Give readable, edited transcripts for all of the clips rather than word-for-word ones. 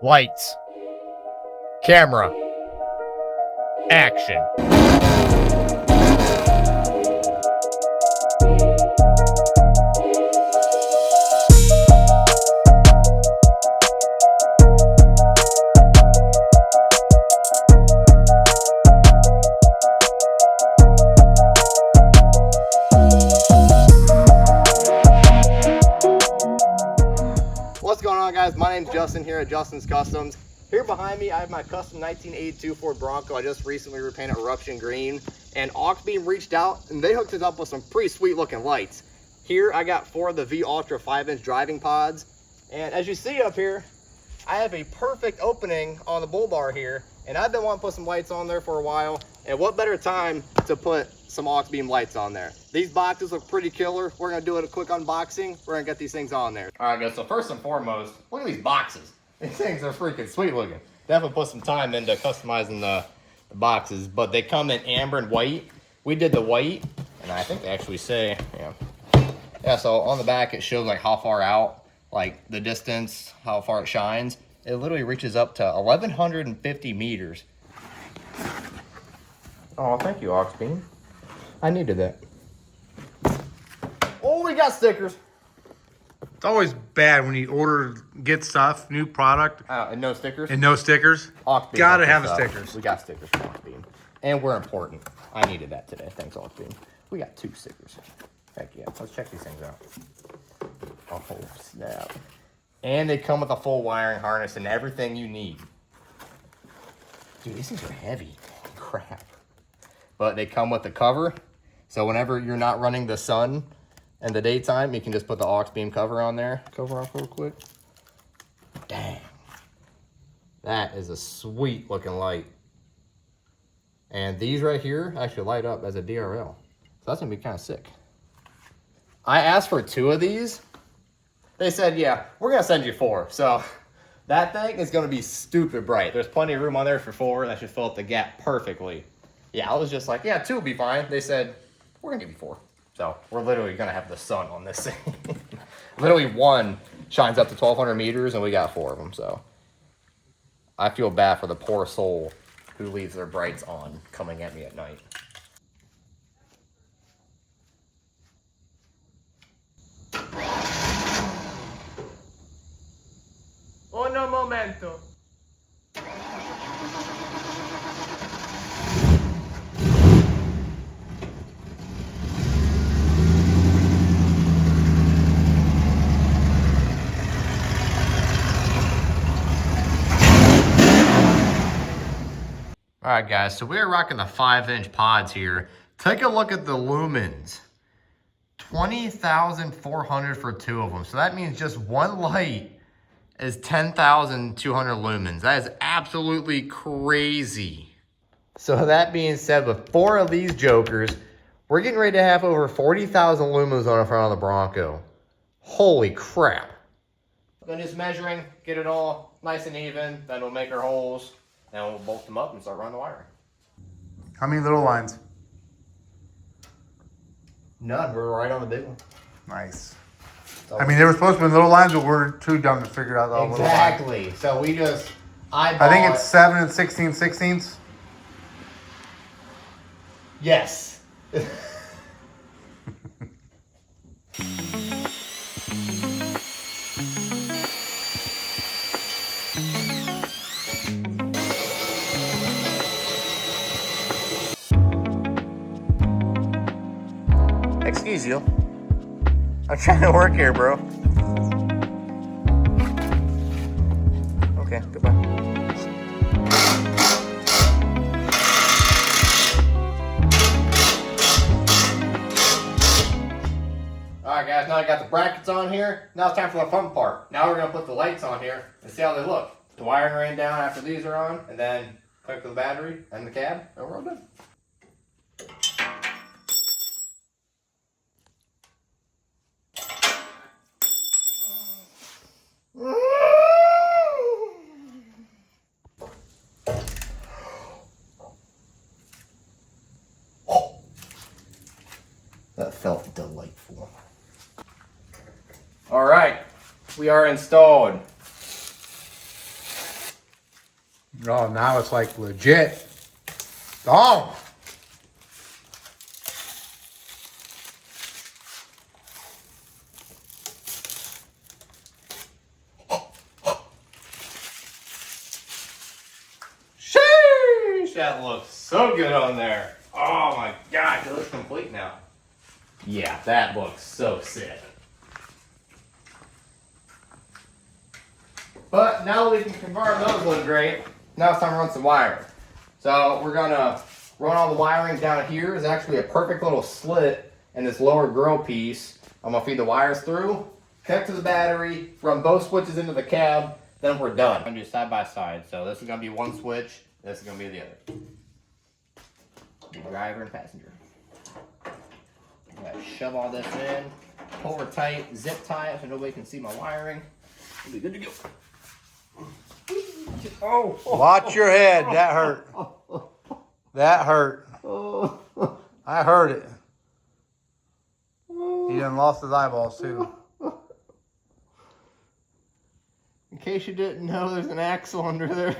Lights. Camera. Action. What's going on, guys? My name's Justin here at Justin's Customs. Here behind me, I have my custom 1982 Ford Bronco. I just recently repainted eruption green, and Auxbeam reached out and they hooked it up with some pretty sweet looking lights. Here I got 4 of the V Ultra 5-inch driving pods, and as you see up here, I have a perfect opening on the bull bar here, and I've been wanting to put some lights on there for a while, and what better time to put some Auxbeam lights on there. These boxes look pretty killer. We're gonna do a quick unboxing. We're gonna get these things on there. All right, guys, so first and foremost, look at these boxes. These things are freaking sweet looking. Definitely put some time into customizing the boxes, but they come in amber and white. We did the white, and I think they actually say, yeah, so on the back it shows like how far out, like the distance, how far it shines. It literally reaches up to 1,150 meters. Oh, thank you, Auxbeam. I needed that. Oh, we got stickers. It's always bad when you get stuff, new product. And no stickers? And no stickers. Auxbeam Gotta have the stickers. We got stickers from Auxbeam. And we're important. I needed that today. Thanks, Auxbeam. We got 2 stickers. Heck yeah. Let's check these things out. Oh, snap. And they come with a full wiring harness and everything you need. Dude, these things are heavy. Crap. But they come with the cover. So whenever you're not running the sun in the daytime, you can just put the Auxbeam cover on there. Cover off real quick. Dang. That is a sweet looking light. And these right here actually light up as a DRL. So that's gonna be kind of sick. I asked for 2 of these. They said, yeah, we're gonna send you 4. So that thing is gonna be stupid bright. There's plenty of room on there for 4. That should fill up the gap perfectly. Yeah, I was just like, yeah, 2 will be fine. They said, we're gonna give you 4. So we're literally gonna have the sun on this thing. Literally 1 shines up to 1,200 meters and we got 4 of them. So I feel bad for the poor soul who leaves their brights on coming at me at night. Uno momento. All right, guys, so we're rocking the 5-inch pods here. Take a look at the lumens. 20,400 for 2 of them. So that means just one light is 10,200 lumens. That is absolutely crazy. So that being said, with 4 of these jokers, we're getting ready to have over 40,000 lumens on the front of the Bronco. Holy crap. Then just measuring, get it all nice and even, then we'll make our holes. Now we'll bolt them up and start running the wiring. How many little lines? None. We're right on the big one. Nice. I mean, they were supposed to be little lines, but we're too dumb to figure out all little lines. Exactly. So we just I think it's 7 and 16 sixteenths. Yes. Excuse you. I'm trying to work here, bro. Okay, goodbye. Alright guys, now I got the brackets on here. Now it's time for the fun part. Now we're going to put the lights on here and see how they look. The wiring ran down after these are on, and then click the battery and the cab, and we're all good. That felt delightful. All right, we are installed. Oh, now it's like legit. Oh! Sheesh! That looks so good on there. Oh my gosh, it looks complete now. Yeah, that looks so sick. But now we can confirm those look great. Now it's time to run some wiring. So we're gonna run all the wiring down here. There's actually a perfect little slit in this lower grill piece. I'm gonna feed the wires through, connect to the battery, run both switches into the cab, then we're done. I'm gonna do side by side. So this is gonna be one switch, this is gonna be the other. Driver and passenger. I'm gonna shove all this in, pull her tight, zip tie it so nobody can see my wiring. We'll be good to go. Oh, Watch your head. That hurt. That hurt. I heard it. He done lost his eyeballs too. in case you didn't know, there's an axle under there.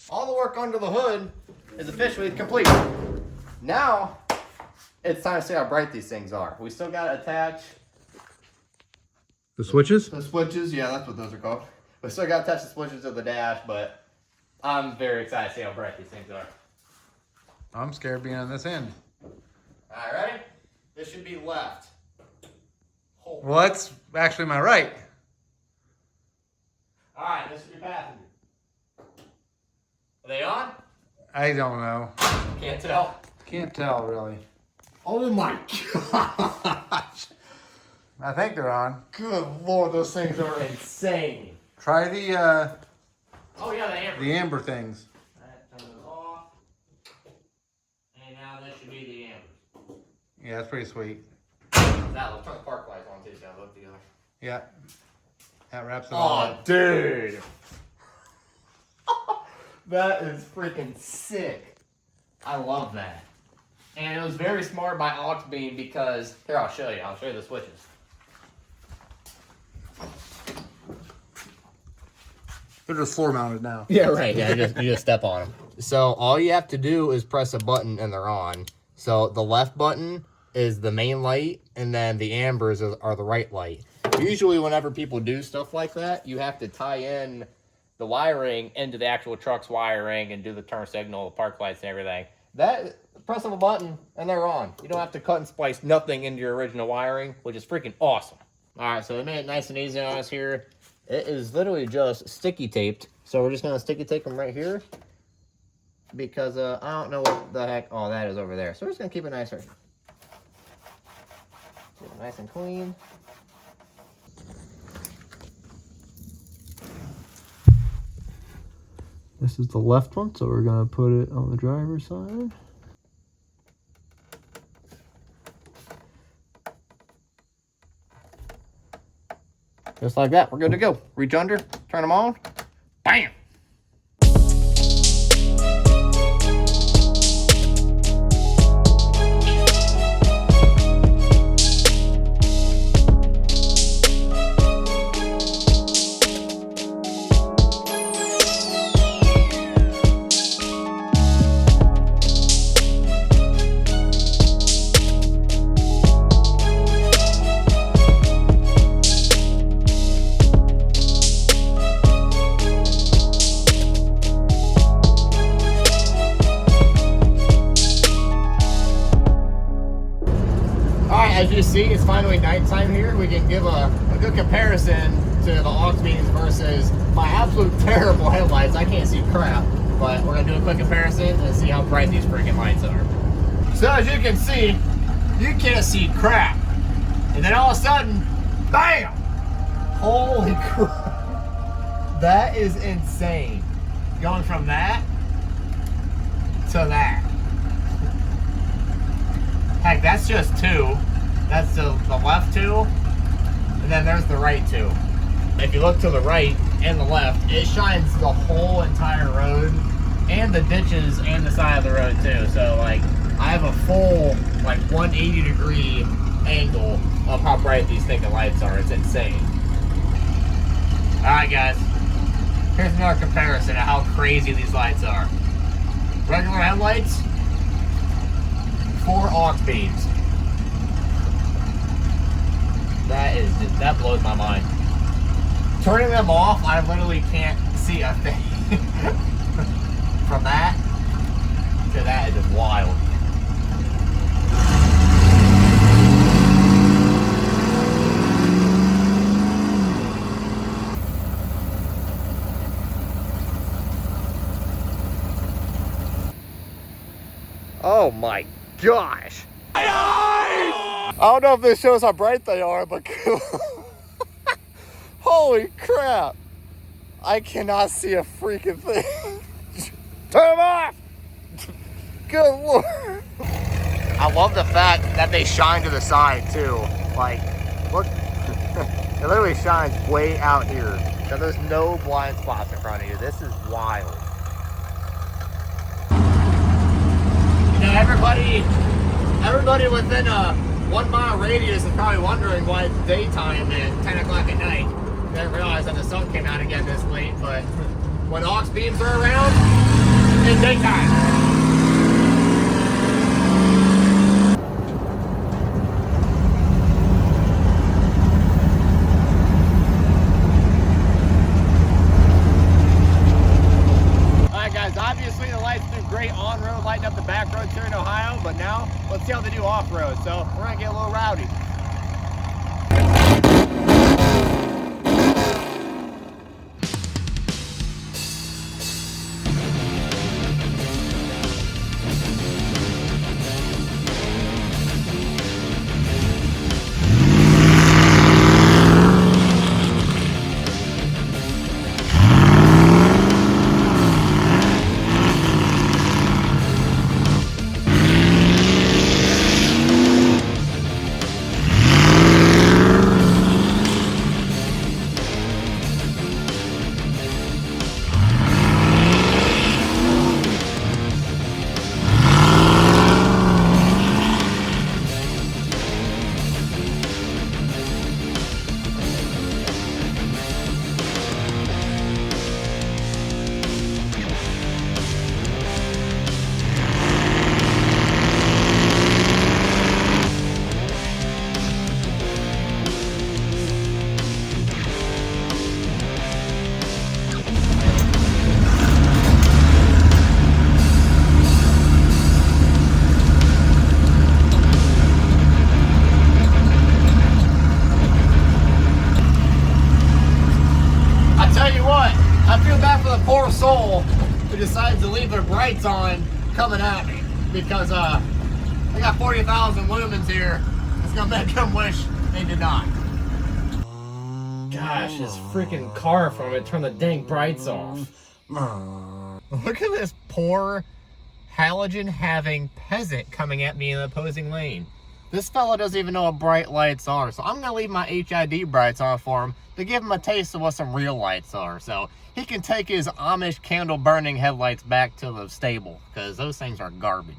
All the work under the hood is officially complete. Now, it's time to see how bright these things are. We still got to attach The switches? the switches. Yeah, that's what those are called. We still got to attach the switches to the dash, but I'm very excited to see how bright these things are. I'm scared being on this end. All right, ready? This should be left. Hold. Well, that's actually my right. All right, this should be passenger. Are they on? I don't know. Can't tell. Can't tell really. Oh my gosh. I think they're on. Good Lord, those things are insane. Try the Oh yeah, the amber. amber things. That turns off. And now this should be the amber. Yeah, that's pretty sweet. That looks turn the park lights on too, so look together. Yeah. That wraps it all Oh up. dude. That is freaking sick. I love that. And it was very smart by Auxbeam because, here, I'll show you. I'll show you the switches. They're just floor mounted now. Yeah, right. Yeah, you just step on them. So all you have to do is press a button and they're on. So the left button is the main light and then the ambers are the right light. Usually whenever people do stuff like that, you have to tie in the wiring into the actual truck's wiring and do the turn signal, the park lights and everything. That, press of a button and they're on. You don't have to cut and splice nothing into your original wiring, which is freaking awesome. All right, so they made it nice and easy on us here. It is literally just sticky taped. So we're just gonna sticky tape them right here because I don't know what the heck all that is over there. So we're just gonna keep it nice right here. Keep it nice and clean. This is the left one, so we're gonna put it on the driver's side. Just like that, we're good to go. Reach under, turn them on, bam! As you see, it's finally nighttime here. We can give a good comparison to the Auxbeams versus my absolute terrible headlights. I can't see crap, but we're gonna do a quick comparison and see how bright these freaking lights are. So as you can see, you can't see crap. And then all of a sudden, bam! Holy crap. That is insane. Going from that to that. Heck, that's just two. That's the left two, and then there's the right two. If you look to the right and the left, it shines the whole entire road and the ditches and the side of the road too. So like I have a full like 180-degree angle of how bright these thinking lights are. It's insane. Alright guys, here's another comparison of how crazy these lights are. Regular headlights, 4 aux beams. That blows my mind. Turning them off, I literally can't see a thing. From that to that is just wild. Oh my gosh. I don't know if this shows how bright they are, but holy crap. I cannot see a freaking thing. Turn them off! Good lord. I love the fact that they shine to the side too. Like, look, it literally shines way out here. So there's no blind spots in front of you. This is wild. You know, everybody within a 1 mile radius is probably wondering why it's daytime at 10 o'clock at night. Didn't realize that the sun came out again this late, but when aux beams are around, it's daytime. Alright guys, obviously the lights do great on-road, lighting up the back roads here in Ohio, but now let's see how they do off-road. So we're gonna get a little rowdy. Poor soul who decides to leave their brights on coming at me because I got 40,000 lumens here. It's gonna make them wish they did not. Gosh, this freaking car from it turned the dang brights off. Look at this poor halogen having peasant coming at me in the opposing lane. This fella doesn't even know what bright lights are, so I'm gonna leave my HID brights on for him to give him a taste of what some real lights are, so he can take his Amish candle burning headlights back to the stable, because those things are garbage.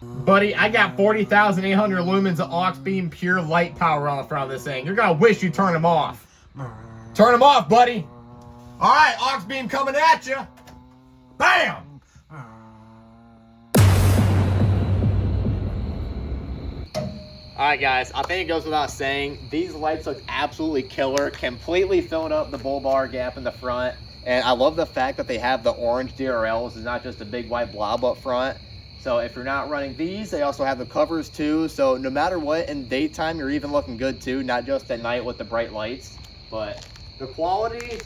Buddy, I got 40,800 lumens of Auxbeam pure light power on the front of this thing. You're gonna wish you turned them off. Turn them off, buddy. All right, Auxbeam coming at you. Bam! Alright guys, I think it goes without saying, these lights look absolutely killer, completely filling up the bull bar gap in the front. And I love the fact that they have the orange DRLs, it's not just a big white blob up front. So if you're not running these, they also have the covers too. So no matter what, in daytime, you're even looking good too, not just at night with the bright lights. But the quality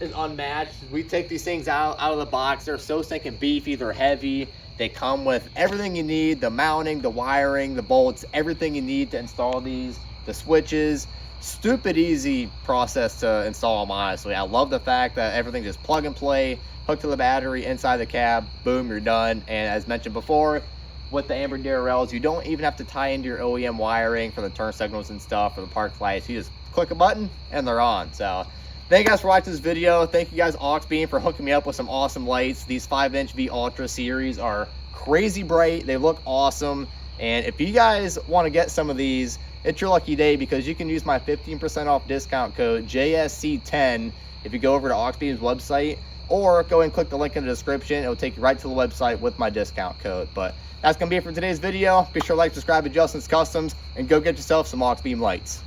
is unmatched. We take these things out of the box, they're so stinking beefy, they're heavy. They come with everything you need, the mounting, the wiring, the bolts, everything you need to install these, the switches. Stupid easy process to install them, honestly. I love the fact that everything just plug and play, hook to the battery, inside the cab, boom, you're done. And as mentioned before, with the amber DRLs, you don't even have to tie into your OEM wiring for the turn signals and stuff, for the park lights. You just click a button and they're on. So Thank you guys for watching this video. Thank you guys, Auxbeam, for hooking me up with some awesome lights. These 5-inch V Ultra series are crazy bright. They look awesome. And if you guys want to get some of these, it's your lucky day because you can use my 15% off discount code JSC10 if you go over to Auxbeam's website, or go and click the link in the description. It'll take you right to the website with my discount code. But that's going to be it for today's video. Be sure to like, subscribe to Justin's Customs, and go get yourself some Auxbeam lights.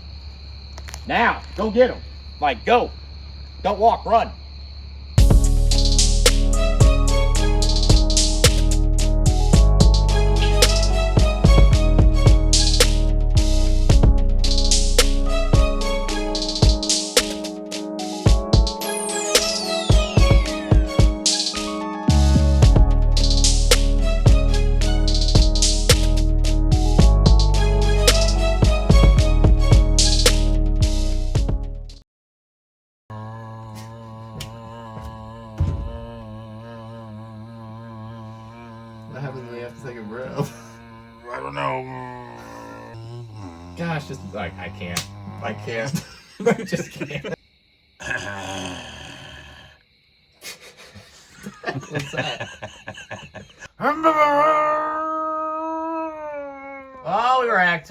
Now, go get them. Like, go. Don't walk, run. What happens when you have to take a breath? I don't know. Gosh, just like, I can't. I can't. I just can't. What's that? Oh, we were acting.